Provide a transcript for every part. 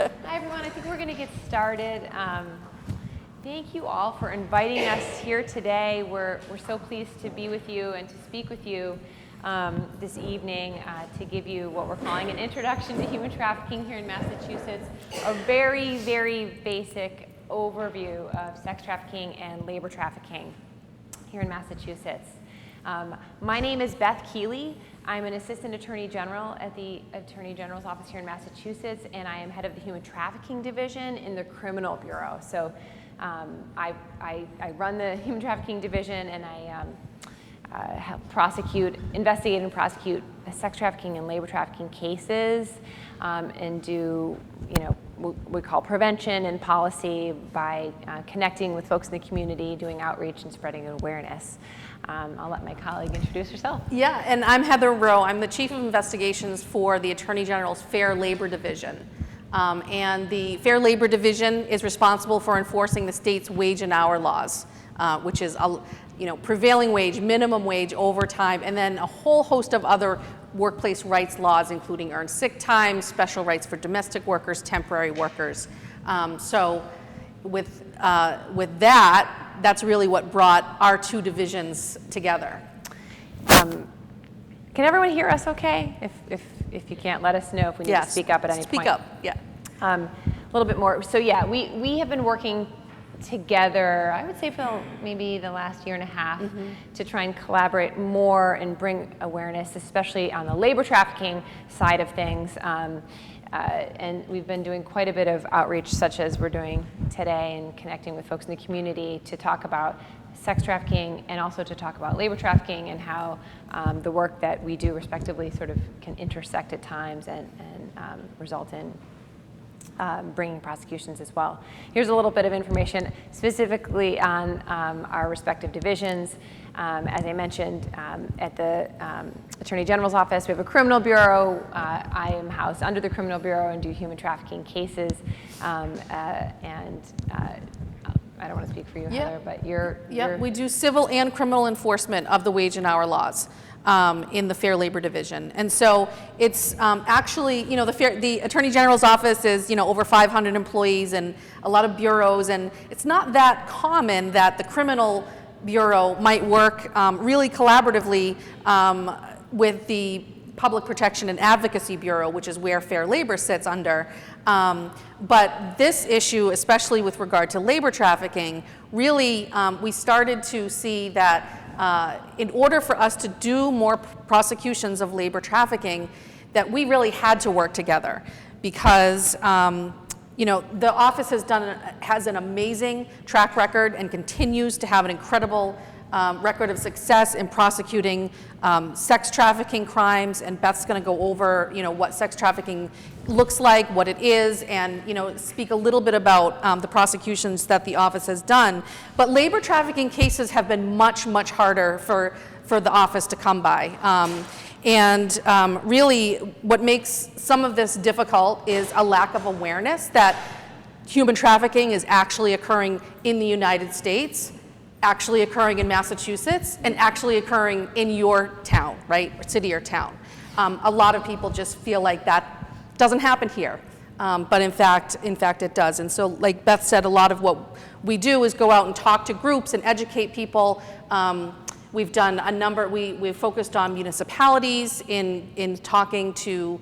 Hi, everyone. I think we're going to get started. Thank you all for inviting us here today. We're so pleased to be with you and to speak with you this evening to give you what we're calling an introduction to human trafficking here in Massachusetts, a very, very basic overview of sex trafficking and labor trafficking here in Massachusetts. My name is Beth Keeley. I'm an Assistant Attorney General at the Attorney General's office here in Massachusetts, and I am head of the Human Trafficking Division in the Criminal Bureau. So I run the Human Trafficking Division, and I help investigate and prosecute sex trafficking and labor trafficking cases, and do, what we call prevention and policy by connecting with folks in the community, doing outreach and spreading awareness. I'll let my colleague introduce herself. Yeah, and I'm Heather Rowe. I'm the Chief of Investigations for the Attorney General's Fair Labor Division. And the Fair Labor Division is responsible for enforcing the state's wage and hour laws, which is prevailing wage, minimum wage, overtime, and then a whole host of other workplace rights laws, including earned sick time, special rights for domestic workers, temporary workers. So with that, that's really what brought our two divisions together. Can everyone hear us okay? If you can't, let us know if we need to speak up at any point. Speak up, yeah. A little bit more. So yeah, we have been working together, I would say for maybe the last year and a half, to try and collaborate more and bring awareness, especially on the labor trafficking side of things. And we've been doing quite a bit of outreach, such as we're doing today, and connecting with folks in the community to talk about sex trafficking and also to talk about labor trafficking and how the work that we do respectively sort of can intersect at times and result in bringing prosecutions as well. Here's a little bit of information specifically on our respective divisions. As I mentioned, at the Attorney General's office, we have a criminal bureau. I am housed under the criminal bureau and do human trafficking cases. I don't want to speak for you, Heather, but you're... We do civil and criminal enforcement of the wage and hour laws in the Fair Labor Division. And so it's actually, the Attorney General's office is, over 500 employees and a lot of bureaus, and it's not that common that the criminal bureau might work really collaboratively with the Public Protection and Advocacy Bureau, which is where Fair Labor sits under. But this issue, especially with regard to labor trafficking, really we started to see that in order for us to do more prosecutions of labor trafficking, that we really had to work together because the office has an amazing track record and continues to have an incredible record of success in prosecuting sex trafficking crimes, and Beth's going to go over what sex trafficking looks like, what it is, and speak a little bit about the prosecutions that the office has done. But labor trafficking cases have been much, much harder for the office to come by. Really what makes some of this difficult is a lack of awareness that human trafficking is actually occurring in the United States, actually occurring in Massachusetts, and actually occurring in your town, right, or city or town. A lot of people just feel like that doesn't happen here, but in fact it does. And so, like Beth said, a lot of what we do is go out and talk to groups and educate people. We've done a number. We've focused on municipalities in talking to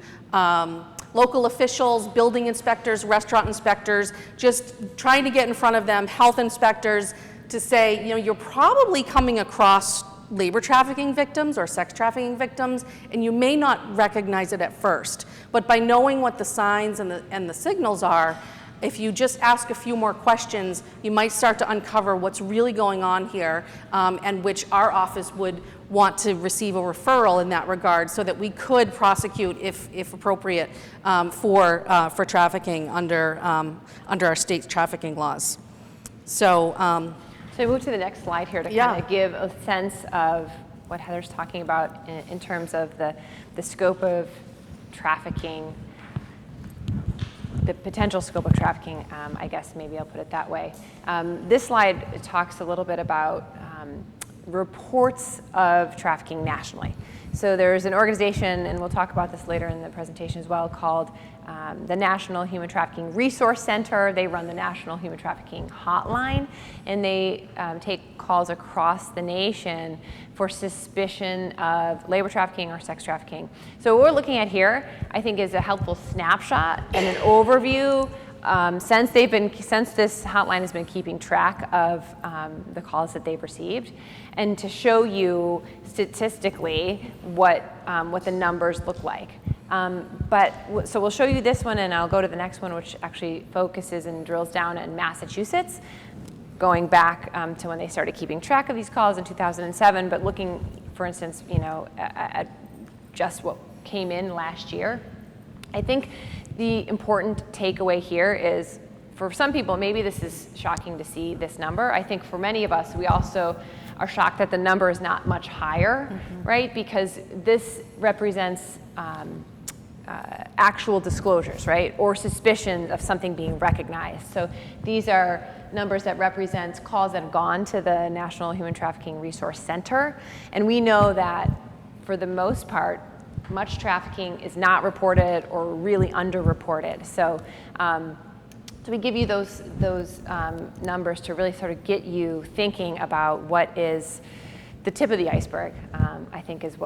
local officials, building inspectors, restaurant inspectors, just trying to get in front of them, health inspectors, to say, you're probably coming across labor trafficking victims or sex trafficking victims, and you may not recognize it at first. But by knowing what the signs and the signals are, if you just ask a few more questions, you might start to uncover what's really going on here, and which our office would want to receive a referral in that regard so that we could prosecute, if appropriate, for trafficking under our state's trafficking laws. So we move to the next slide here to kind of give a sense of what Heather's talking about in terms of the scope of trafficking, the potential scope of trafficking, I guess maybe I'll put it that way. This slide talks a little bit about reports of trafficking nationally. So there's an organization, and we'll talk about this later in the presentation as well, called the National Human Trafficking Resource Center. They run the National Human Trafficking Hotline, and they take calls across the nation for suspicion of labor trafficking or sex trafficking. So what we're looking at here, I think, is a helpful snapshot and an overview since this hotline has been keeping track of the calls that they've received, and to show you statistically what the numbers look like. So we'll show you this one, and I'll go to the next one, which actually focuses and drills down in Massachusetts, going back to when they started keeping track of these calls in 2007, but looking, for instance, at just what came in last year. I think the important takeaway here is, for some people, maybe this is shocking to see this number. I think for many of us, we also are shocked that the number is not much higher, right? Because this represents actual disclosures, right? Or suspicions of something being recognized. So these are numbers that represent calls that have gone to the National Human Trafficking Resource Center. And we know that for the most part, much trafficking is not reported or really underreported. So we give you those numbers to really sort of get you thinking about what is the tip of the iceberg. I think is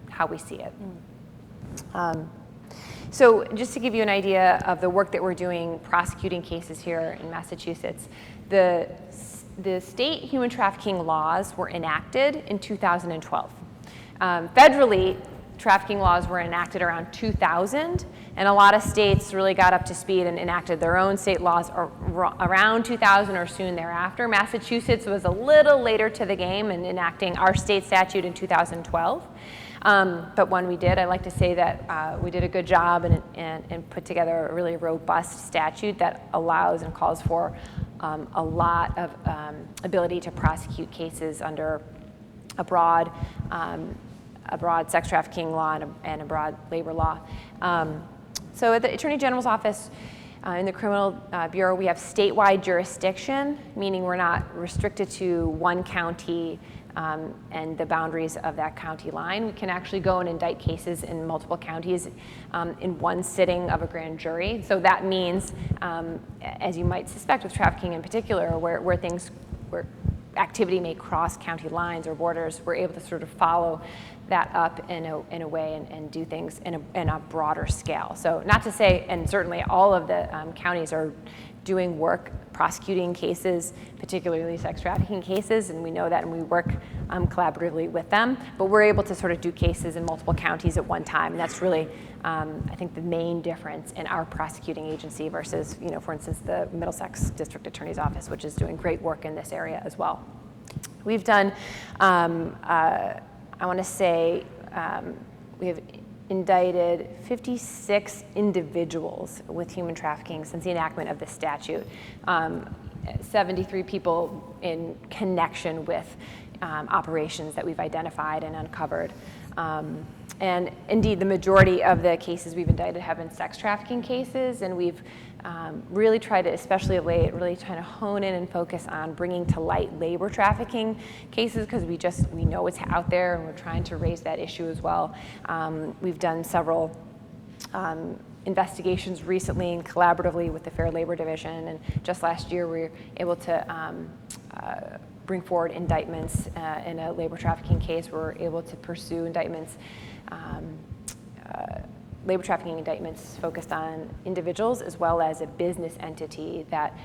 how we see it. So just to give you an idea of the work that we're doing prosecuting cases here in Massachusetts, the state human trafficking laws were enacted in 2012. Federally, trafficking laws were enacted around 2000, and a lot of states really got up to speed and enacted their own state laws around 2000 or soon thereafter. Massachusetts was a little later to the game in enacting our state statute in 2012. But when we did, I like to say that we did a good job and put together a really robust statute that allows and calls for a lot of ability to prosecute cases under a broad sex trafficking law and a broad labor law. So at the Attorney General's office, in the Criminal Bureau, we have statewide jurisdiction, meaning we're not restricted to one county and the boundaries of that county line. We can actually go and indict cases in multiple counties in one sitting of a grand jury. So that means, as you might suspect with trafficking in particular, where activity may cross county lines or borders, we're able to sort of follow that up in a way and do things in a broader scale. So not to say, and certainly all of the counties are doing work prosecuting cases, particularly sex trafficking cases, and we know that, and we work collaboratively with them, but we're able to sort of do cases in multiple counties at one time, and that's really, I think, the main difference in our prosecuting agency versus, for instance, the Middlesex District Attorney's Office, which is doing great work in this area as well. We've done, I want to say, we have indicted 56 individuals with human trafficking since the enactment of this statute. 73 people in connection with operations that we've identified and uncovered. And indeed, the majority of the cases we've indicted have been sex trafficking cases, and we've really tried to, especially of late, really trying to hone in and focus on bringing to light labor trafficking cases, because we know it's out there, and we're trying to raise that issue as well. We've done several investigations recently and collaboratively with the Fair Labor Division, and just last year we were able to bring forward indictments in a labor trafficking case. We were able to pursue indictments, labor trafficking indictments focused on individuals as well as a business entity that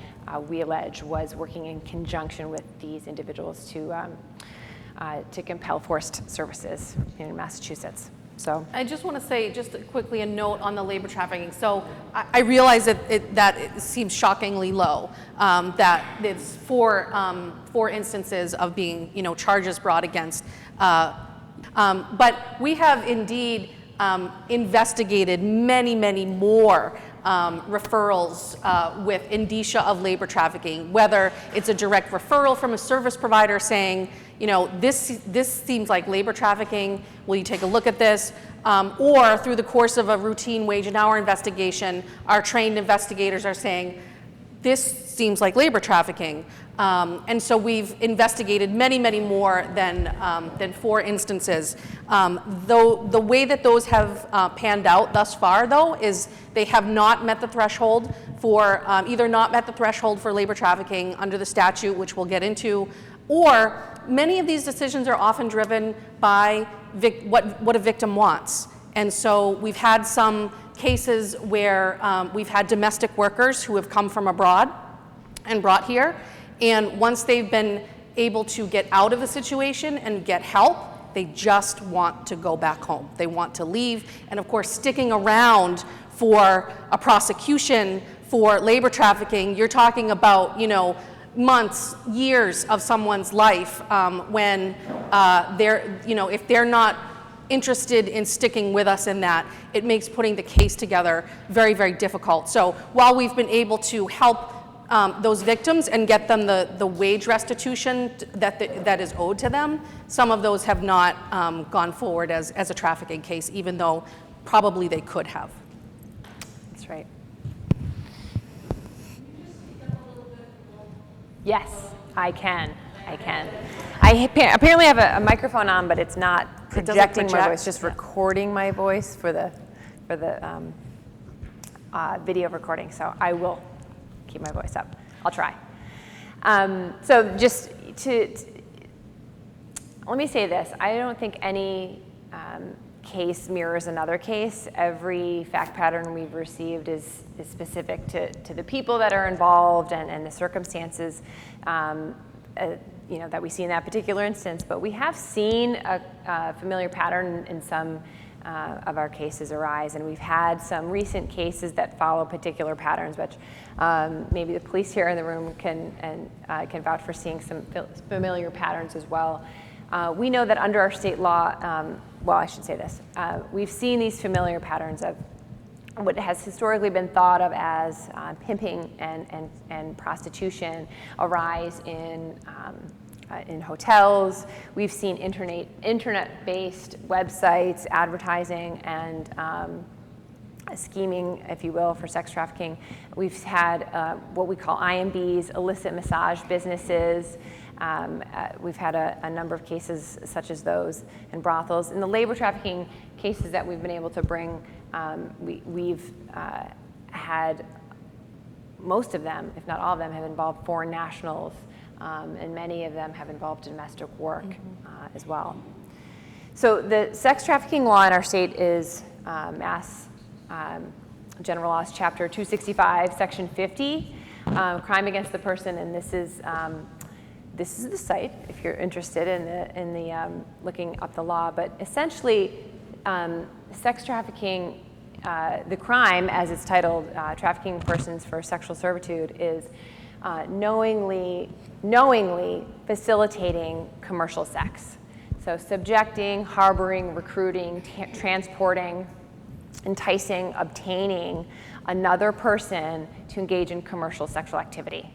we allege was working in conjunction with these individuals to compel forced services in Massachusetts. So I just want to say, just quickly, a note on the labor trafficking. So I realize that it seems shockingly low, that it's four instances of being, charges brought against. But we have indeed investigated many more referrals with indicia of labor trafficking, whether it's a direct referral from a service provider saying, this seems like labor trafficking, will you take a look at this? Or through the course of a routine wage and hour investigation, our trained investigators are saying, this seems like labor trafficking. And so we've investigated many, many more than 4 instances. Though the way that those have panned out thus far, though, is they have not met the threshold for, either not met the threshold for labor trafficking under the statute, which we'll get into, or many of these decisions are often driven by what a victim wants. And so we've had some cases where we've had domestic workers who have come from abroad and brought here, and once they've been able to get out of the situation and get help, they just want to go back home. They want to leave, and of course, sticking around for a prosecution for labor trafficking, you're talking about, months, years of someone's life when they're, if they're not interested in sticking with us in that, it makes putting the case together very, very difficult. So while we've been able to help those victims and get them the wage restitution that is owed to them, some of those have not gone forward as a trafficking case, even though probably they could have. That's right. Yes, I can. I apparently have a microphone on, but it's not projecting my voice, just recording my voice for the video recording. So I will keep my voice up. I'll try. So just let me say this. I don't think any case mirrors another case. Every fact pattern we've received is specific to the people that are involved and the circumstances that we see in that particular instance. But we have seen a familiar pattern in some of our cases arise, and we've had some recent cases that follow particular patterns, which maybe the police here in the room can vouch for seeing some familiar patterns as well. We know that under our state law, well, I should say this, we've seen these familiar patterns of what has historically been thought of as pimping and prostitution arise in hotels. We've seen internet-based websites, advertising, and scheming, if you will, for sex trafficking. We've had what we call IMBs, illicit massage businesses. We've had a number of cases such as those in brothels. In the labor trafficking cases that we've been able to bring, we've had most of them, if not all of them, have involved foreign nationals, and many of them have involved domestic work as well. So the sex trafficking law in our state is Mass General Laws, Chapter 265, Section 50, crime against the person, and this is the site if you're interested in the looking up the law. But essentially, sex trafficking, the crime, as it's titled, trafficking persons for sexual servitude, is knowingly facilitating commercial sex. So subjecting, harboring, recruiting, transporting, enticing, obtaining another person to engage in commercial sexual activity.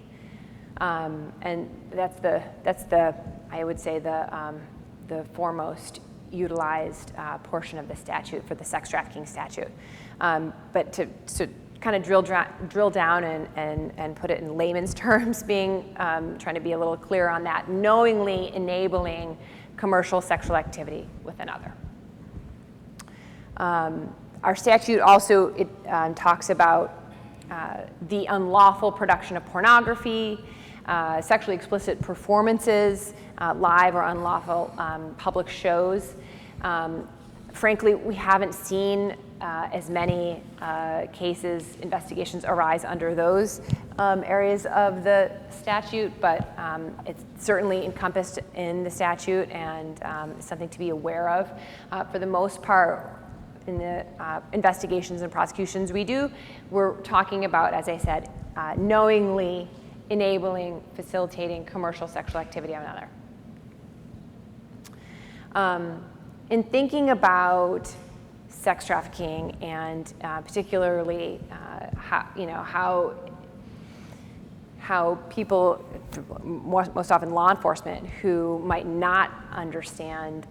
And that's the I would say the foremost utilized portion of the statute for the sex trafficking statute. But to kind of drill down and put it in layman's terms, trying to be a little clearer on that, knowingly enabling commercial sexual activity with another. Our statute also talks about the unlawful production of pornography, sexually explicit performances, live or unlawful public shows. Frankly, we haven't seen as many cases, investigations arise under those areas of the statute, but it's certainly encompassed in the statute and something to be aware of. For the most part, in the investigations and prosecutions we do, we're talking about, as I said, knowingly enabling, facilitating commercial sexual activity of another. In thinking about sex trafficking and particularly how people, most often law enforcement, who might not understand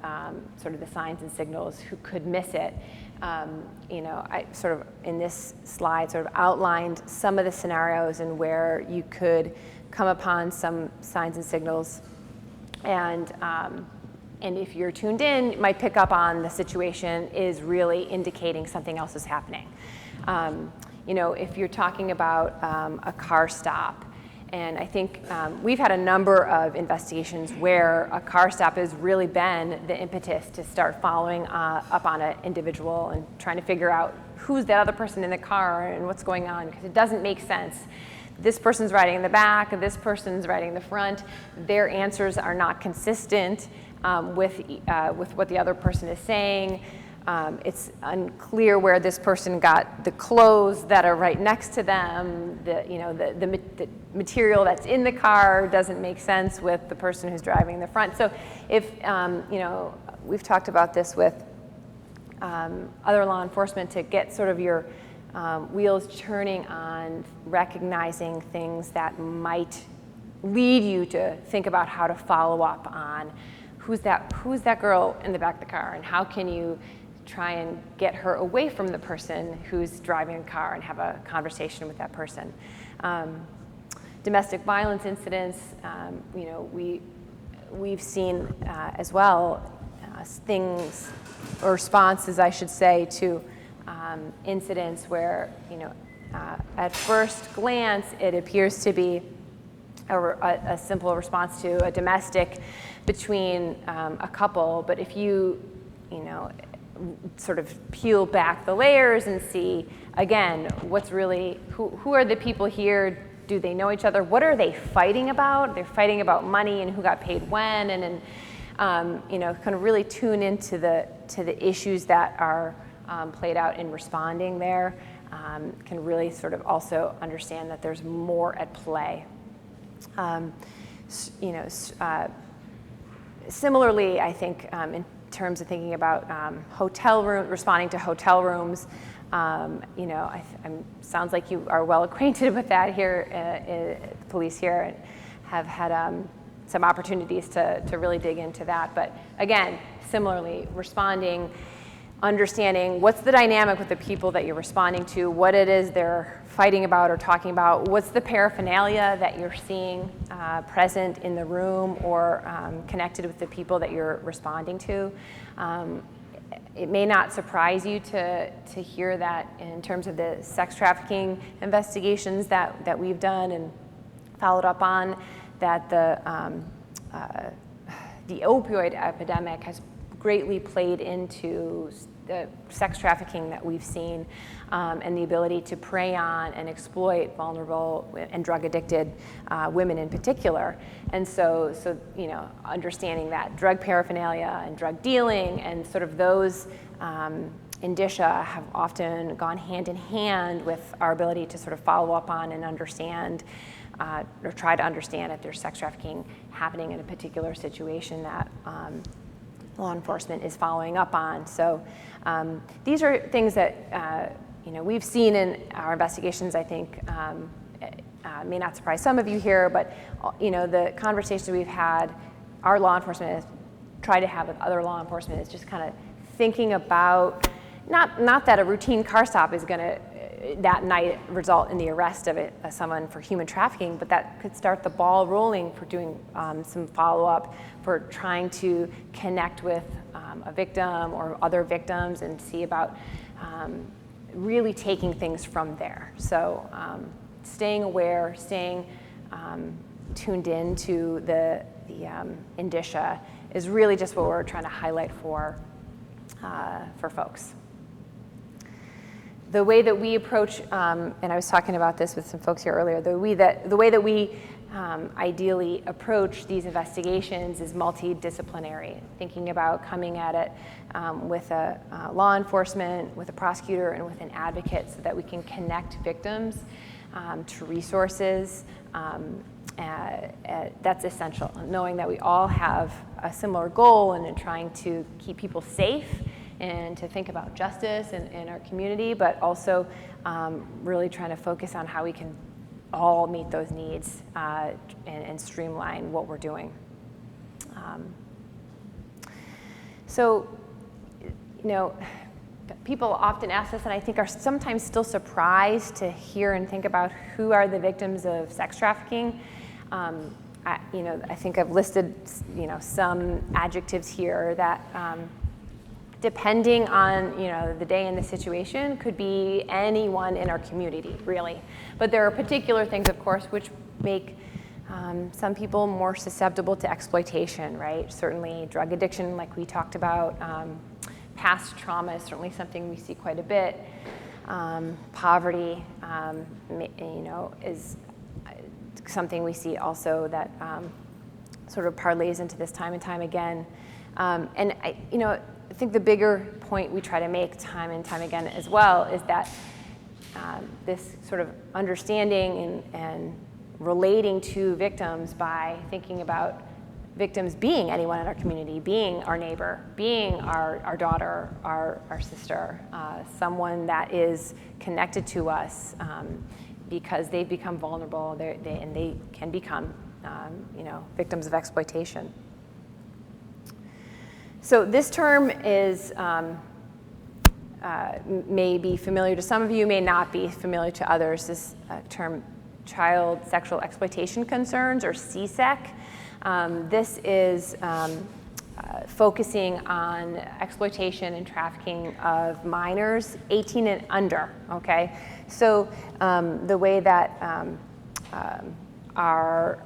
sort of the signs and signals, who could miss it, I sort of in this slide sort of outlined some of the scenarios and where you could come upon some signs and signals, and if you're tuned in, you might pick up on the situation is really indicating something else is happening. If you're talking about a car stop, and I think we've had a number of investigations where a car stop has really been the impetus to start following up on an individual and trying to figure out who's that other person in the car and what's going on, because it doesn't make sense. This person's riding in the back, this person's riding in the front. Their answers are not consistent with what the other person is saying. It's unclear where this person got the clothes that are right next to them. The material that's in the car doesn't make sense with the person who's driving in the front. So if, we've talked about this with other law enforcement to get sort of your wheels churning on recognizing things that might lead you to think about how to follow up on who's that girl in the back of the car, and how can you try and get her away from the person who's driving a car and have a conversation with that person. Domestic violence incidents, we've seen as well things, or responses, I should say, to incidents where, at first glance, it appears to be a simple response to a domestic between a couple, but if you, sort of peel back the layers and see, again, what's really, who are the people here? Do they know each other? What are they fighting about? They're fighting about money and who got paid when, and kind of really tune into the issues that are played out in responding there. Can really sort of also understand that there's more at play. Similarly, I think in terms of thinking about responding to hotel rooms, sounds like you are well acquainted with that here, the police here, and have had some opportunities to really dig into that. But again, similarly, responding, understanding what's the dynamic with the people that you're responding to, what it is they're fighting about or talking about, what's the paraphernalia that you're seeing present in the room or connected with the people that you're responding to. It may not surprise you to hear that in terms of the sex trafficking investigations that we've done and followed up on, that the opioid epidemic has greatly played into the sex trafficking that we've seen, and the ability to prey on and exploit vulnerable and drug-addicted women in particular. And so understanding that drug paraphernalia and drug dealing and sort of those indicia have often gone hand in hand with our ability to sort of follow up on and understand, or try to understand if there's sex trafficking happening in a particular situation that law enforcement is following up on. So these are things that we've seen in our investigations. I think may not surprise some of you here, but the conversations we've had, our law enforcement has tried to have with other law enforcement is just kind of thinking about not that a routine car stop is going to that night result in the arrest of someone for human trafficking, but that could start the ball rolling for doing some follow-up, for trying to connect with a victim or other victims and see about really taking things from there. So staying aware, staying tuned in to the indicia is really just what we're trying to highlight for folks. The way that we approach, and I was talking about this with some folks here earlier, the way that we ideally approach these investigations is multidisciplinary, thinking about coming at it with a law enforcement, with a prosecutor, and with an advocate, so that we can connect victims to resources. That's essential, knowing that we all have a similar goal and in trying to keep people safe and to think about justice in our community, but also really trying to focus on how we can all meet those needs and streamline what we're doing. people often ask us, and I think are sometimes still surprised to hear and think about who are the victims of sex trafficking. I think I've listed, some adjectives here that, depending on, the day and the situation, could be anyone in our community, really. But there are particular things, of course, which make some people more susceptible to exploitation, right? Certainly drug addiction, like we talked about. Past trauma is certainly something we see quite a bit. Poverty, is something we see also that sort of parlays into this time and time again. And I think the bigger point we try to make time and time again as well is that this sort of understanding and relating to victims by thinking about victims being anyone in our community, being our neighbor, being our daughter, our sister, someone that is connected to us because they've become vulnerable and they can become victims of exploitation. So this term is may be familiar to some of you, may not be familiar to others. This term, child sexual exploitation concerns, or CSEC. This is focusing on exploitation and trafficking of minors 18 and under, okay? So the way that our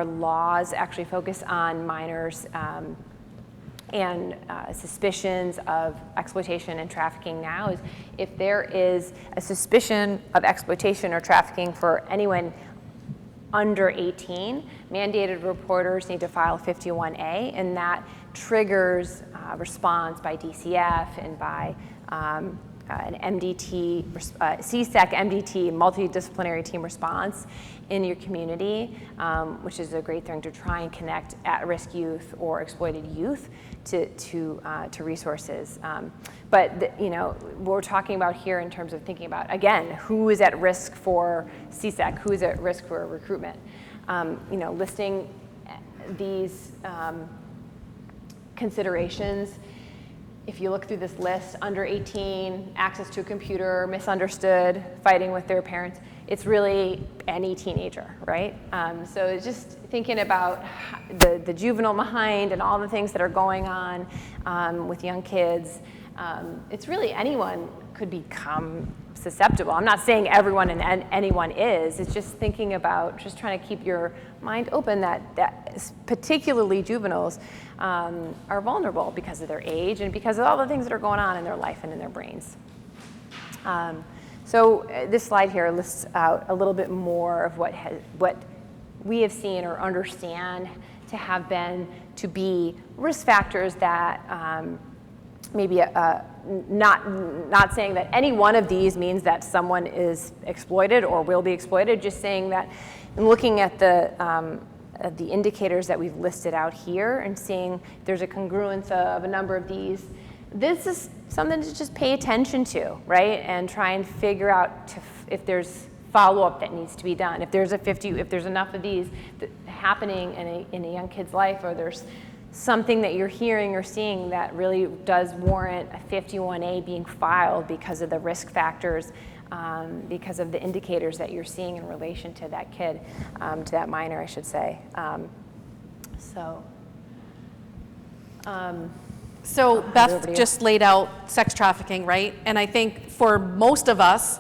laws actually focus on minors and suspicions of exploitation and trafficking now is if there is a suspicion of exploitation or trafficking for anyone under 18, mandated reporters need to file 51A, and that triggers response by DCF and by an MDT, CSEC MDT, multidisciplinary team response in your community, which is a great thing to try and connect at-risk youth or exploited youth to resources. But we're talking about here in terms of thinking about, again, who is at risk for CSEC, who is at risk for recruitment. Listing these considerations. If you look through this list, under 18, access to a computer, misunderstood, fighting with their parents, it's really any teenager, right? So it's just thinking about the juvenile mind and all the things that are going on with young kids. It's really anyone could become susceptible. I'm not saying everyone and anyone is. It's just thinking about, just trying to keep your mind open that particularly juveniles are vulnerable because of their age and because of all the things that are going on in their life and in their brains. So this slide here lists out a little bit more of what we have seen or understand to be risk factors that maybe not saying that any one of these means that someone is exploited or will be exploited, just saying that in looking at the indicators that we've listed out here and seeing there's a congruence of a number of these, this is something to just pay attention to, right? And try and figure out if there's follow-up that needs to be done. If there's enough of these happening in a young kid's life, or there's something that you're hearing or seeing that really does warrant a 51A being filed because of the risk factors, because of the indicators that you're seeing in relation to that kid, to that minor, I should say. So Beth just laid out sex trafficking, right? And I think for most of us,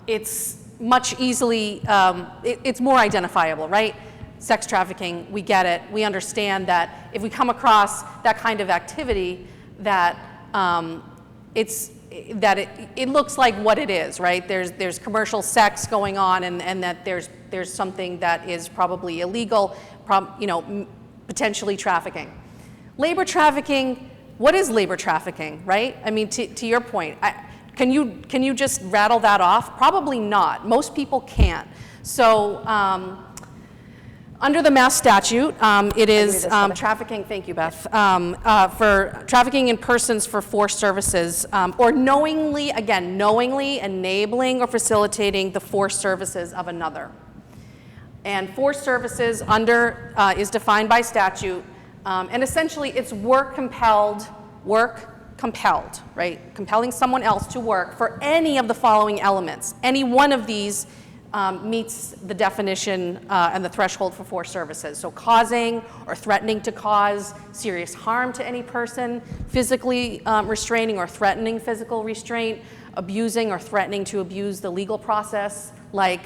it's much it's more identifiable, right? Sex trafficking, we get it. We understand that if we come across that kind of activity, that it looks like what it is, right? There's commercial sex going on, and that there's something that is probably illegal, potentially trafficking. Labor trafficking, what is labor trafficking, right? I mean, to your point, can you just rattle that off? Probably not. Most people can't. So under the Mass statute, it is trafficking, thank you, Beth, for trafficking in persons for forced services, or knowingly enabling or facilitating the forced services of another. And forced services is defined by statute, and essentially it's work compelled compelled, right? Compelling someone else to work for any of the following elements. Any one of these meets the definition and the threshold for forced services. So causing or threatening to cause serious harm to any person, physically restraining or threatening physical restraint, abusing or threatening to abuse the legal process, like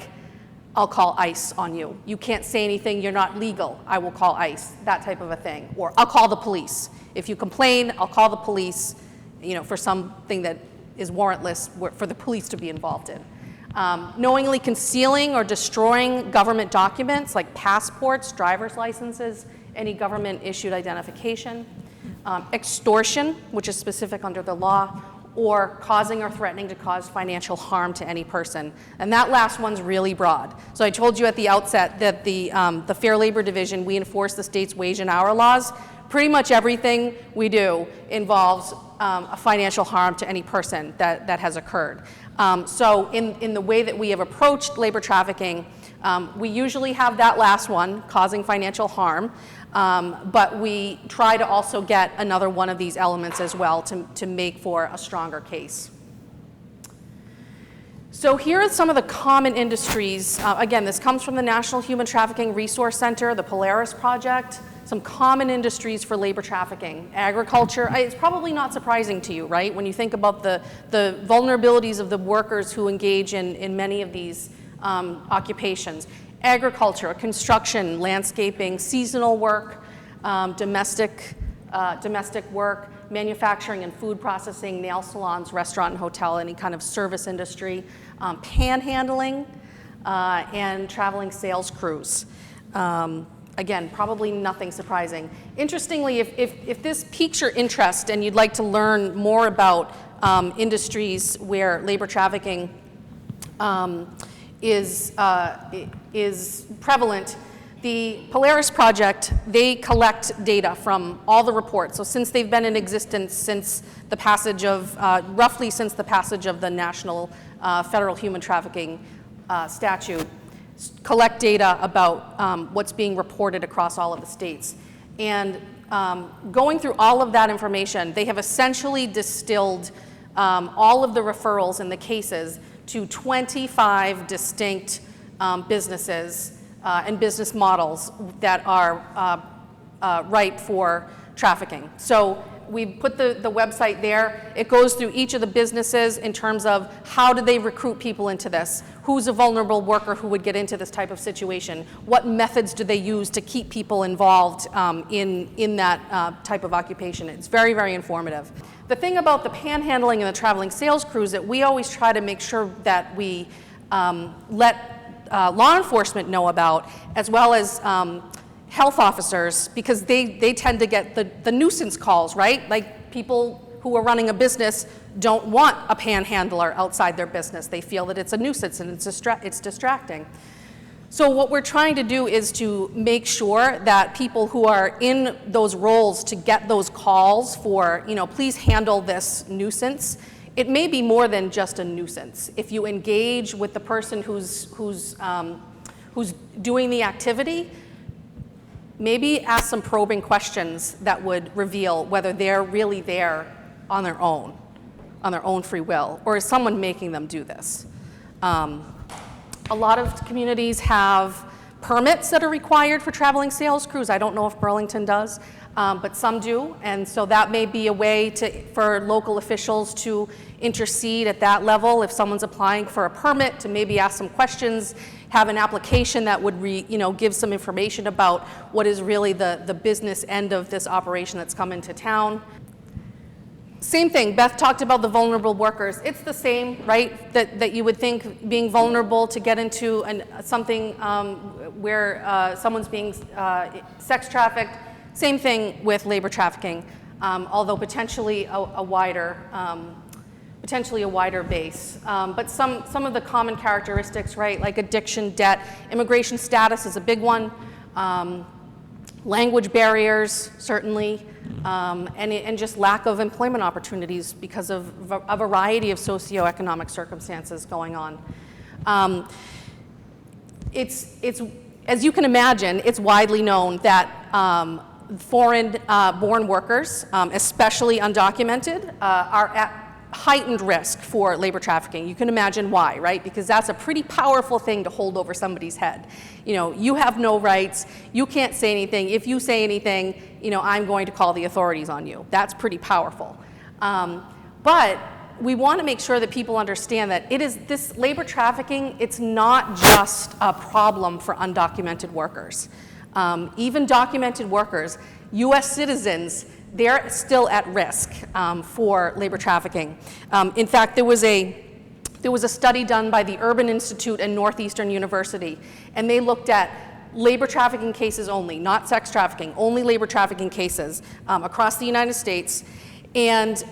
I'll call ICE on you. You can't say anything, you're not legal, I will call ICE, that type of a thing. Or I'll call the police. If you complain, I'll call the police, for something that is warrantless for the police to be involved in. Knowingly concealing or destroying government documents like passports, driver's licenses, any government issued identification. Extortion, which is specific under the law, or causing or threatening to cause financial harm to any person. And that last one's really broad. So I told you at the outset that the Fair Labor Division, we enforce the state's wage and hour laws. Pretty much everything we do involves a financial harm to any person that has occurred. So in the way that we have approached labor trafficking, we usually have that last one, causing financial harm, but we try to also get another one of these elements as well to make for a stronger case. So here are some of the common industries. Again, this comes from the National Human Trafficking Resource Center, the Polaris Project. Some common industries for labor trafficking. Agriculture, it's probably not surprising to you, right? When you think about the vulnerabilities of the workers who engage in many of these occupations. Agriculture, construction, landscaping, seasonal work, domestic work, manufacturing and food processing, nail salons, restaurant and hotel, any kind of service industry, panhandling, and traveling sales crews. Again, probably nothing surprising. Interestingly, if this piques your interest and you'd like to learn more about industries where labor trafficking is prevalent, the Polaris Project, they collect data from all the reports. So since they've been in existence since the passage of, roughly since the passage of the National Federal Human Trafficking Statute, collect data about what's being reported across all of the states. And going through all of that information, they have essentially distilled all of the referrals in the cases to 25 distinct businesses and business models that are ripe for trafficking. So we put the website there. It goes through each of the businesses in terms of how do they recruit people into this? Who's a vulnerable worker who would get into this type of situation? What methods do they use to keep people involved in that type of occupation? It's very, very informative. The thing about the panhandling and the traveling sales crews that we always try to make sure that we let law enforcement know about, as well as health officers, because they tend to get the nuisance calls, right? Like people who are running a business don't want a panhandler outside their business. They feel that it's a nuisance and it's distracting. So what we're trying to do is to make sure that people who are in those roles to get those calls for, please handle this nuisance, it may be more than just a nuisance. If you engage with the person who's doing the activity, maybe ask some probing questions that would reveal whether they're really there on their own free will, or is someone making them do this? A lot of communities have permits that are required for traveling sales crews. I don't know if Burlington does, but some do, and so that may be a way for local officials to intercede at that level. If someone's applying for a permit, to maybe ask some questions, have an application that would give some information about what is really the business end of this operation that's come into town. Same thing, Beth talked about the vulnerable workers. It's the same, right? That you would think being vulnerable to get into something where someone's being sex trafficked. Same thing with labor trafficking, although potentially a wider base. But some of the common characteristics, right? Like addiction, debt, immigration status is a big one. Language barriers, certainly, and just lack of employment opportunities because of a variety of socioeconomic circumstances going on. It's as you can imagine, it's widely known that foreign-born workers, especially undocumented, are at heightened risk for labor trafficking. You can imagine why, right? Because that's a pretty powerful thing to hold over somebody's head. You know, you have no rights, you can't say anything. If you say anything, you know, I'm going to call the authorities on you. That's pretty powerful. But we want to make sure that people understand that this labor trafficking, it's not just a problem for undocumented workers. Even documented workers, US citizens, they're still at risk for labor trafficking. In fact, there was a study done by the Urban Institute and Northeastern University, and they looked at labor trafficking cases only, not sex trafficking, only labor trafficking cases across the United States. And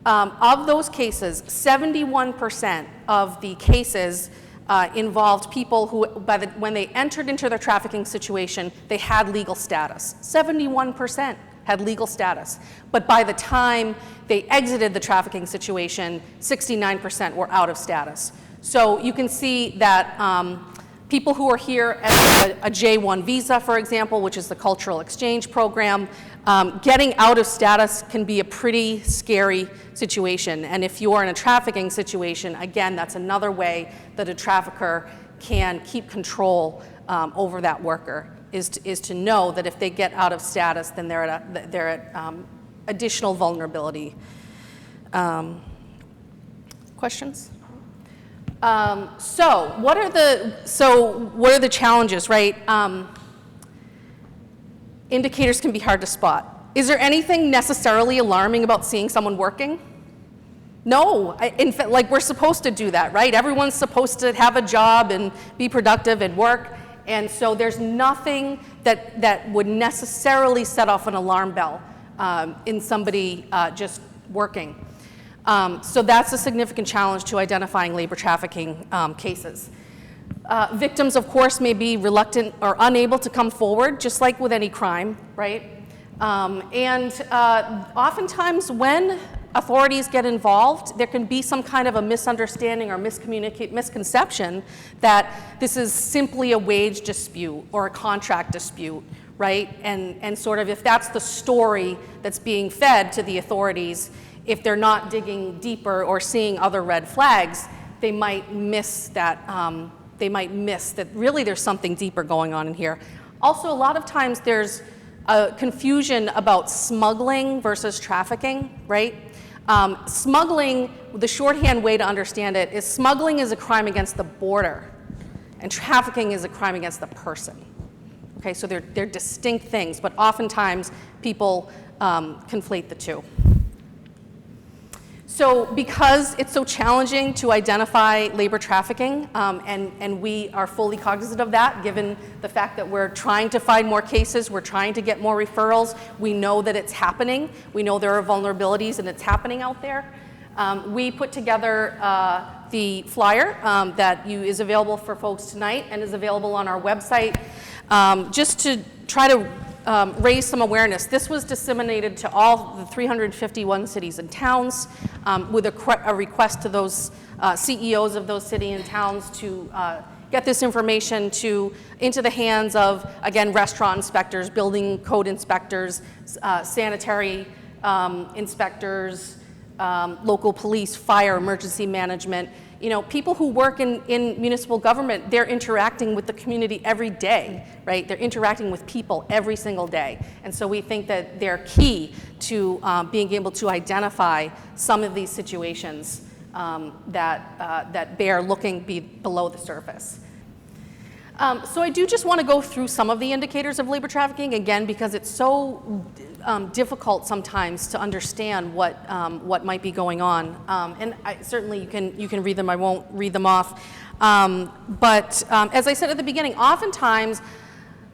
of those cases, 71% of the cases involved people who, when they entered into their trafficking situation, they had legal status. 71% had legal status. But by the time they exited the trafficking situation, 69% were out of status. So you can see that people who are here at a J-1 visa, for example, which is the cultural exchange program, getting out of status can be a pretty scary situation. And if you are in a trafficking situation, again, that's another way that a trafficker can keep control over that worker, is to know that if they get out of status, then they're at additional vulnerability. Questions? So what are the challenges, right? Indicators can be hard to spot. Is there anything necessarily alarming about seeing someone working? No, in fact, like, we're supposed to do that, right? Everyone's supposed to have a job and be productive and work. And so there's nothing that would necessarily set off an alarm bell in somebody just working. So that's a significant challenge to identifying labor trafficking cases. Victims, of course, may be reluctant or unable to come forward, just like with any crime, right? Oftentimes when authorities get involved, there can be some kind of a misunderstanding or misconception that this is simply a wage dispute or a contract dispute, right? And sort of, if that's the story that's being fed to the authorities, if they're not digging deeper or seeing other red flags, they might miss that. They might miss that really there's something deeper going on in here. Also, a lot of times there's a confusion about smuggling versus trafficking, right? Smuggling, the shorthand way to understand it is smuggling is a crime against the border, and trafficking is a crime against the person. Okay, so they're distinct things, but oftentimes people conflate the two. So because it's so challenging to identify labor trafficking, and we are fully cognizant of that, given the fact that we're trying to find more cases, we're trying to get more referrals, we know that it's happening, we know there are vulnerabilities and it's happening out there. We put together the flyer that is available for folks tonight and is available on our website, just to try to raise some awareness. This was disseminated to all the 351 cities and towns with a request to those CEOs of those cities and towns to get this information into the hands of, again, restaurant inspectors, building code inspectors, sanitary inspectors, local police, fire, emergency management. You know, people who work in municipal government, they're interacting with the community every day, right? They're interacting with people every single day. And so we think that they're key to being able to identify some of these situations that bear looking below the surface. So I do just want to go through some of the indicators of labor trafficking, again, because it's so difficult sometimes to understand what might be going on. And certainly you can read them, I won't read them off. But as I said at the beginning, oftentimes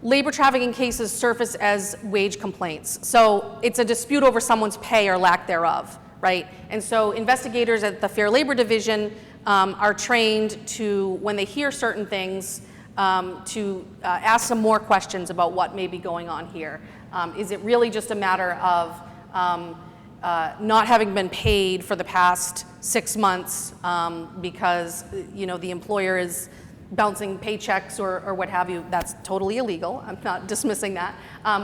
labor trafficking cases surface as wage complaints. So it's a dispute over someone's pay or lack thereof, right? And so investigators at the Fair Labor Division are trained to, when they hear certain things, to ask some more questions about what may be going on here. Is it really just a matter of not having been paid for the past 6 months because, you know, the employer is bouncing paychecks or what have you, that's totally illegal. I'm not dismissing that.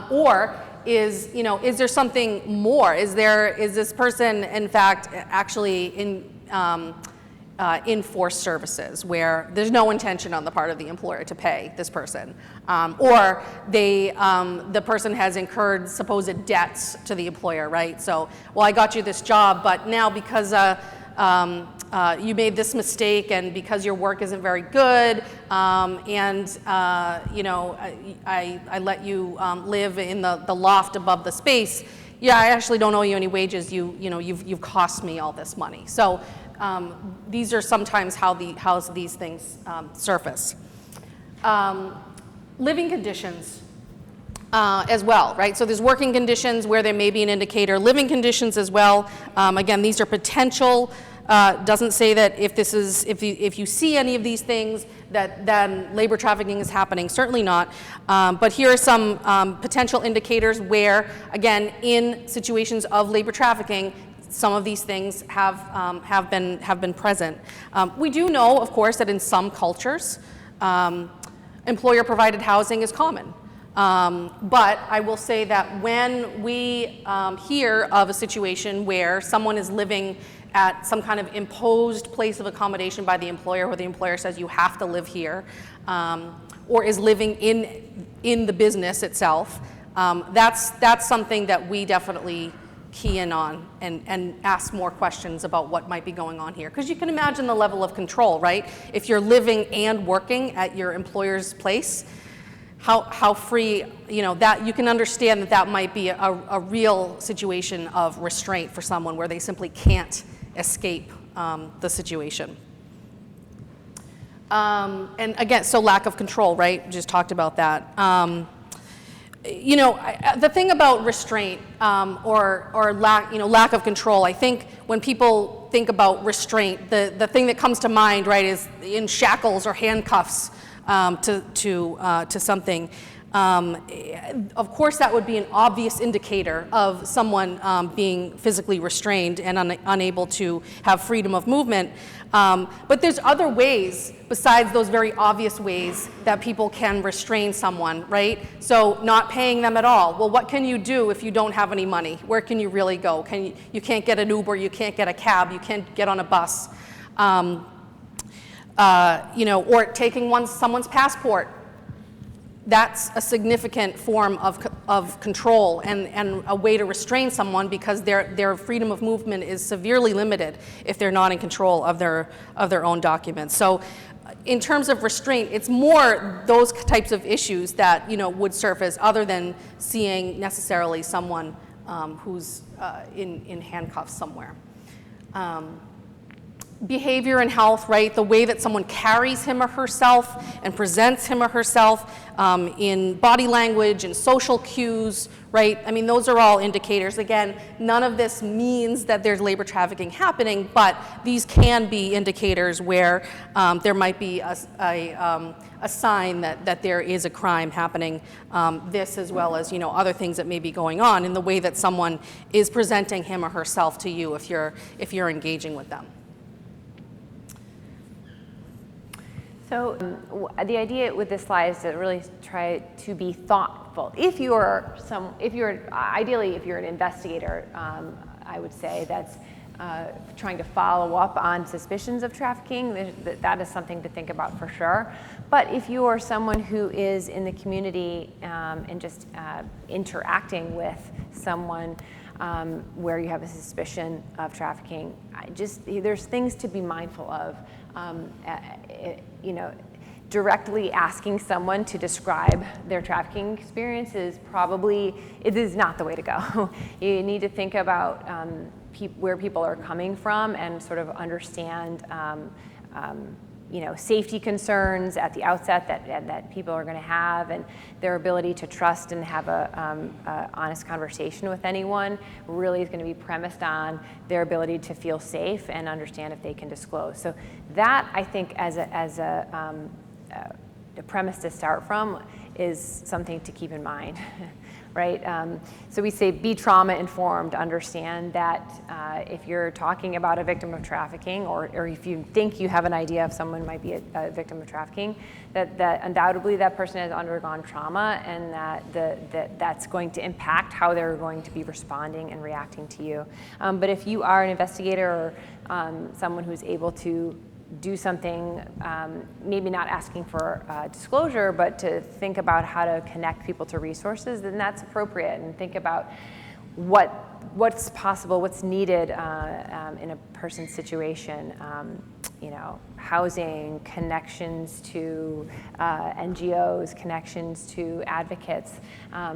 Or is there something more? Is this person, in fact, actually in forced services where there's no intention on the part of the employer to pay this person, or the person has incurred supposed debts to the employer, right? So, well, I got you this job, but now because you made this mistake and because your work isn't very good, and I let you live in the loft above the space. Yeah, I actually don't owe you any wages. You've cost me all this money. So. These are sometimes how these things surface. Living conditions as well, right? So there's working conditions where there may be an indicator. Living conditions as well. Again, these are potential. Doesn't say that if you see any of these things that then labor trafficking is happening. Certainly not. But here are some potential indicators where, again, in situations of labor trafficking, some of these things have been present. We do know, of course, that in some cultures, employer-provided housing is common. But I will say that when we hear of a situation where someone is living at some kind of imposed place of accommodation by the employer, where the employer says you have to live here, or is living in the business itself, that's something that we definitely key in on and ask more questions about what might be going on here. Because you can imagine the level of control, right? If you're living and working at your employer's place, how free, that you can understand that might be a real situation of restraint for someone where they simply can't escape the situation. And again, so lack of control, right? Just talked about that. The thing about restraint or lack of control, I think when people think about restraint, the thing that comes to mind, right, is in shackles or handcuffs to something. Of course, that would be an obvious indicator of someone being physically restrained and unable to have freedom of movement. But there's other ways besides those very obvious ways that people can restrain someone, right? So not paying them at all. Well, what can you do if you don't have any money? Where can you really go? You can't get an Uber, you can't get a cab, you can't get on a bus. Or taking someone's passport. That's a significant form of control and a way to restrain someone because their freedom of movement is severely limited if they're not in control of their own documents. So in terms of restraint, it's more those types of issues that would surface other than seeing necessarily someone who's in handcuffs somewhere. Behavior and health, right? The way that someone carries him or herself and presents him or herself in body language and social cues, right? I mean, those are all indicators. Again, none of this means that there's labor trafficking happening, but these can be indicators where there might be a sign that there is a crime happening. This as well as other things that may be going on in the way that someone is presenting him or herself to you if you're engaging with them. So the idea with this slide is to really try to be thoughtful. If you're an investigator, I would say that's trying to follow up on suspicions of trafficking, that is something to think about for sure. But if you are someone who is in the community and just interacting with someone where you have a suspicion of trafficking, there's things to be mindful of. Directly asking someone to describe their trafficking experience is not the way to go. You need to think about where people are coming from and sort of understand safety concerns at the outset that people are going to have, and their ability to trust and have a honest conversation with anyone really is going to be premised on their ability to feel safe and understand if they can disclose. So that, I think, as a premise to start from, is something to keep in mind. Right? So we say be trauma informed, understand that if you're talking about a victim of trafficking, or if you think you have an idea of someone might be a victim of trafficking, that undoubtedly that person has undergone trauma, and that's going to impact how they're going to be responding and reacting to you. But if you are an investigator or someone who's able to do something, maybe not asking for disclosure, but to think about how to connect people to resources, then that's appropriate, and think about what's possible, what's needed in a person's situation. Housing, connections to NGOs, connections to advocates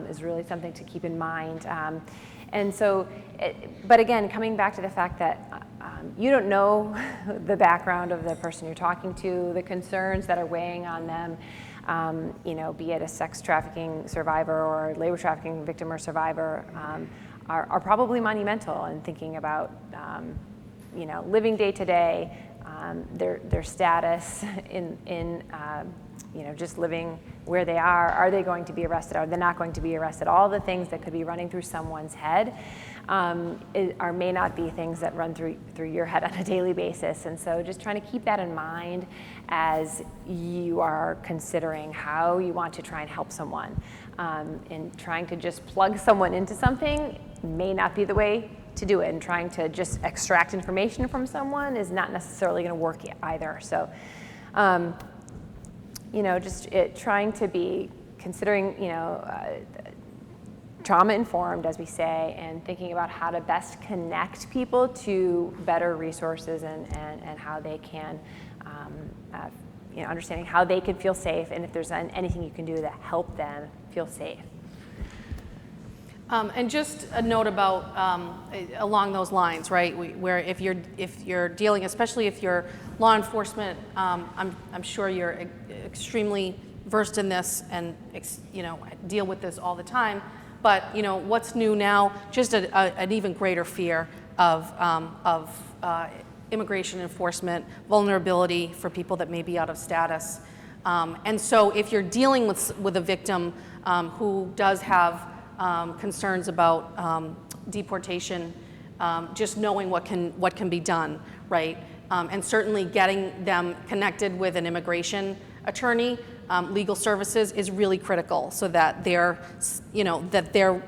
is really something to keep in mind. And so, but again, coming back to the fact that you don't know the background of the person you're talking to, the concerns that are weighing on them, be it a sex trafficking survivor or a labor trafficking victim or survivor, are probably monumental, and thinking about, living day to day, their status in just living where they are they going to be arrested, are they not going to be arrested? All the things that could be running through someone's head may not be things that run through your head on a daily basis. And so just trying to keep that in mind as you are considering how you want to try and help someone. And trying to just plug someone into something may not be the way to do it, and trying to just extract information from someone is not necessarily going to work either. So, trying to be considering, trauma-informed, as we say, and thinking about how to best connect people to better resources and how they can, understanding how they can feel safe, and if there's anything you can do to help them feel safe. And just a note about along those lines, right? Where if you're dealing, especially if you're law enforcement, I'm sure you're extremely versed in this and deal with this all the time. But what's new now? Just an even greater fear of immigration enforcement, vulnerability for people that may be out of status, and so if you're dealing with a victim who does have concerns about deportation, just knowing what can be done, right? And certainly getting them connected with an immigration attorney, legal services is really critical, so that their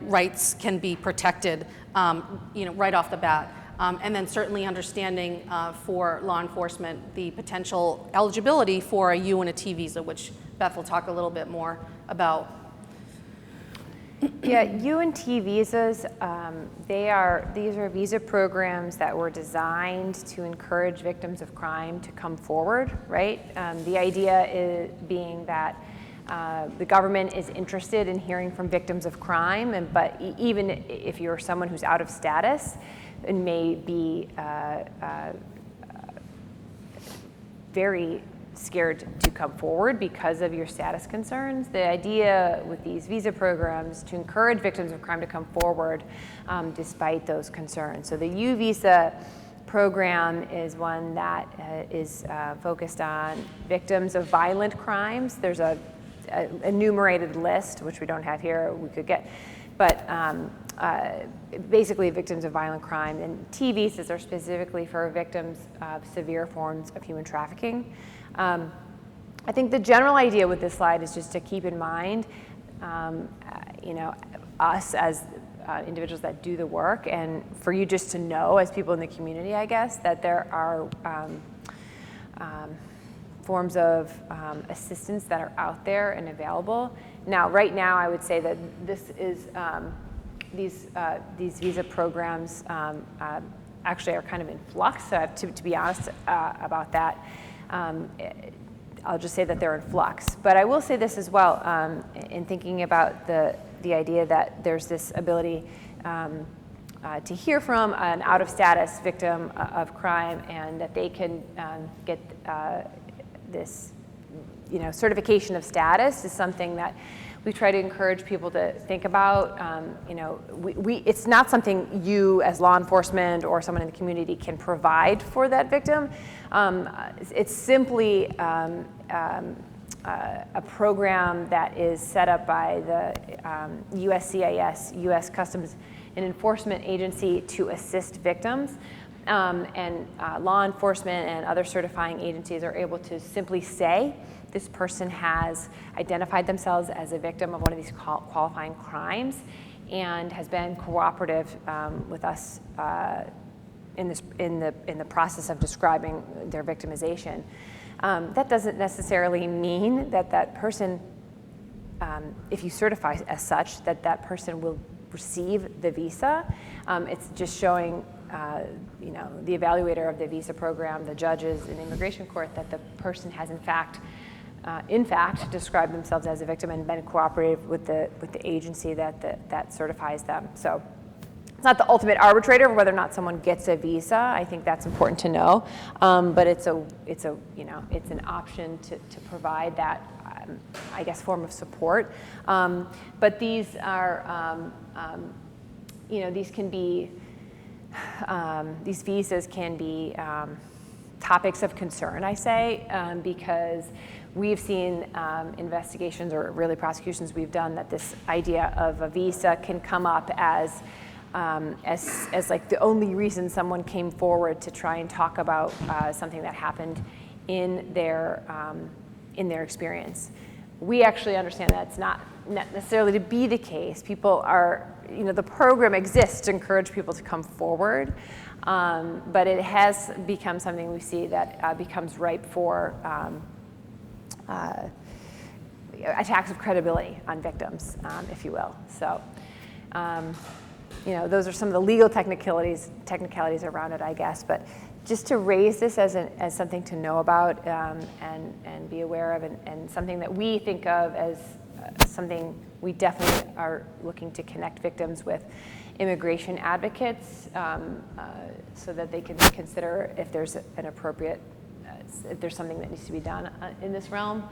rights can be protected, right off the bat. And then certainly understanding for law enforcement the potential eligibility for a U and a T visa, which Beth will talk a little bit more about. Yeah, U and T visas, these are visa programs that were designed to encourage victims of crime to come forward, right? The idea being that the government is interested in hearing from victims of crime, but even if you're someone who's out of status and may be very scared to come forward because of your status concerns, the idea with these visa programs to encourage victims of crime to come forward despite those concerns. So the U visa program is one that is focused on victims of violent crimes. There's a enumerated list, which we don't have here, we could get, but basically victims of violent crime. And T visas are specifically for victims of severe forms of human trafficking. I think the general idea with this slide is just to keep in mind, us as individuals that do the work, and for you just to know as people in the community, I guess, that there are forms of assistance that are out there and available. Now, right now, I would say that this is these visa programs actually are kind of in flux. So to be honest about that. I'll just say that they're in flux. But I will say this as well, in thinking about the idea that there's this ability to hear from an out-of-status victim of crime, and that they can get this, certification of status is something that we try to encourage people to think about. It's not something you as law enforcement or someone in the community can provide for that victim. It's simply a program that is set up by the USCIS, U.S. Customs and Enforcement Agency, to assist victims. And law enforcement and other certifying agencies are able to simply say this person has identified themselves as a victim of one of these qualifying crimes and has been cooperative with us in the process of describing their victimization. That doesn't necessarily mean that that person, if you certify as such, that that person will receive the visa. It's just showing, the evaluator of the visa program, the judges in the immigration court, that the person has in fact described themselves as a victim and been cooperative with the agency that certifies them. So it's not the ultimate arbitrator of whether or not someone gets a visa. I think that's important to know, but it's an option to provide that, form of support. But these are, these can be, these visas can be topics of concern, I say, because we've seen investigations, or really prosecutions we've done, that this idea of a visa can come up as like the only reason someone came forward to try and talk about something that happened in their experience. We actually understand that it's not necessarily to be the case. People are, the program exists to encourage people to come forward, but it has become something we see that becomes ripe for attacks of credibility on victims, if you will. So, those are some of the legal technicalities around it, I guess. But just to raise this as something to know about and be aware of, and something that we think of as something we definitely are looking to connect victims with immigration advocates, so that they can consider if there's an appropriate, if there's something that needs to be done in this realm.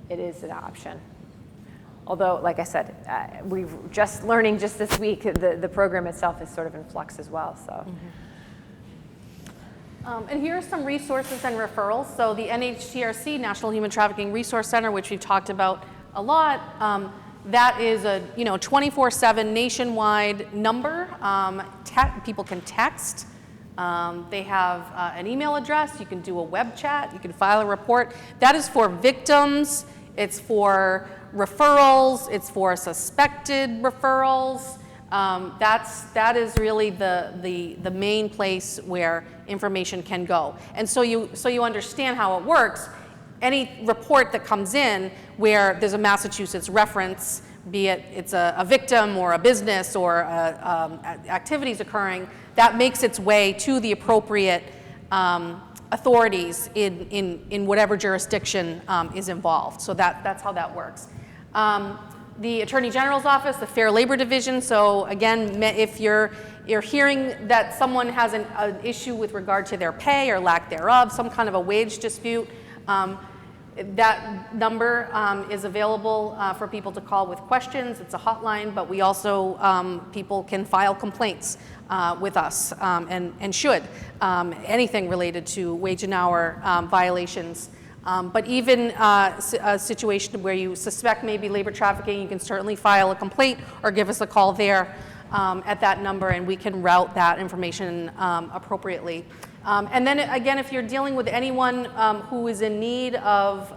It is an option. Although, like I said, we're just learning just this week, the program itself is sort of in flux as well. So. And here are some resources and referrals. So the NHTRC, National Human Trafficking Resource Center, which we've talked about a lot, that is a 24/7 nationwide number. People can text. They have an email address. You can do a web chat. You can file a report. That is for victims. It's for referrals. It's for suspected referrals. That is really the main place where information can go. And so you understand how it works. Any report that comes in where there's a Massachusetts reference, be it it's a victim or a business or activities occurring, that makes its way to the appropriate authorities in whatever jurisdiction is involved. So that's how that works. The Attorney General's Office, the Fair Labor Division. So again, if you're hearing that someone has an issue with regard to their pay or lack thereof, some kind of a wage dispute, that number is available for people to call with questions. It's a hotline, but we also, people can file complaints with us and should, anything related to wage and hour violations. But even a situation where you suspect maybe labor trafficking, you can certainly file a complaint or give us a call there at that number, and we can route that information appropriately. And then again, if you're dealing with anyone who is in need of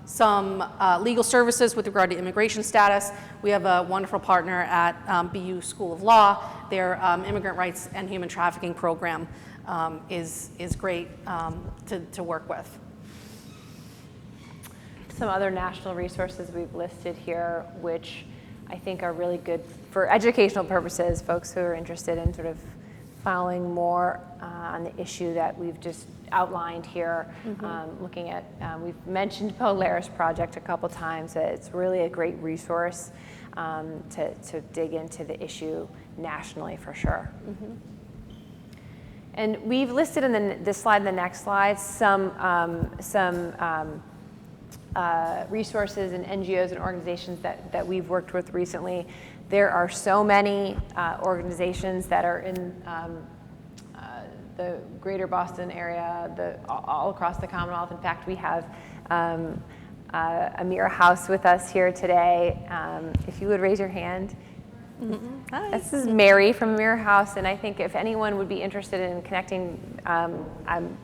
some legal services with regard to immigration status, we have a wonderful partner at BU School of Law. Their Immigrant Rights and Human Trafficking program is great to work with. Some other national resources we've listed here, which I think are really good for educational purposes, folks who are interested in sort of following more on the issue that we've just outlined here. Looking at, we've mentioned Polaris Project a couple times. It's really a great resource to dig into the issue nationally for sure. And we've listed in this slide and the next slide some resources and NGOs and organizations that we've worked with recently. There are so many organizations that are in the greater Boston area, all across the Commonwealth. In fact, we have Amira House with us here today. If you would raise your hand. Hi. This is Mary from Amira House, and I think if anyone would be interested in connecting, I'm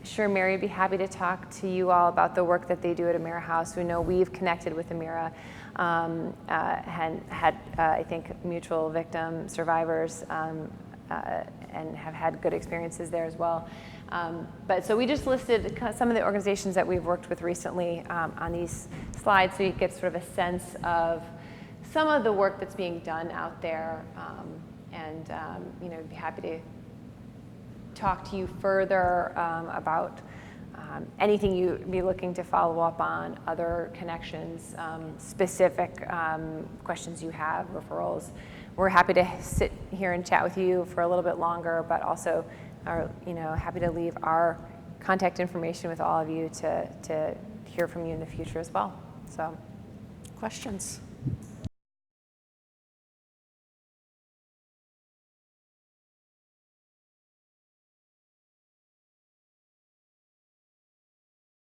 sure Mary would be happy to talk to you all about the work that they do at Amira House. We know we've connected with Amira and had, I think, mutual victim survivors and have had good experiences there as well. But so we just listed some of the organizations that we've worked with recently on these slides, so you get sort of a sense of some of the work that's being done out there, and I'd be happy to talk to you further about anything you'd be looking to follow up on, other connections, specific questions you have, referrals. We're happy to sit here and chat with you for a little bit longer, but also are happy to leave our contact information with all of you to hear from you in the future as well. So, Questions?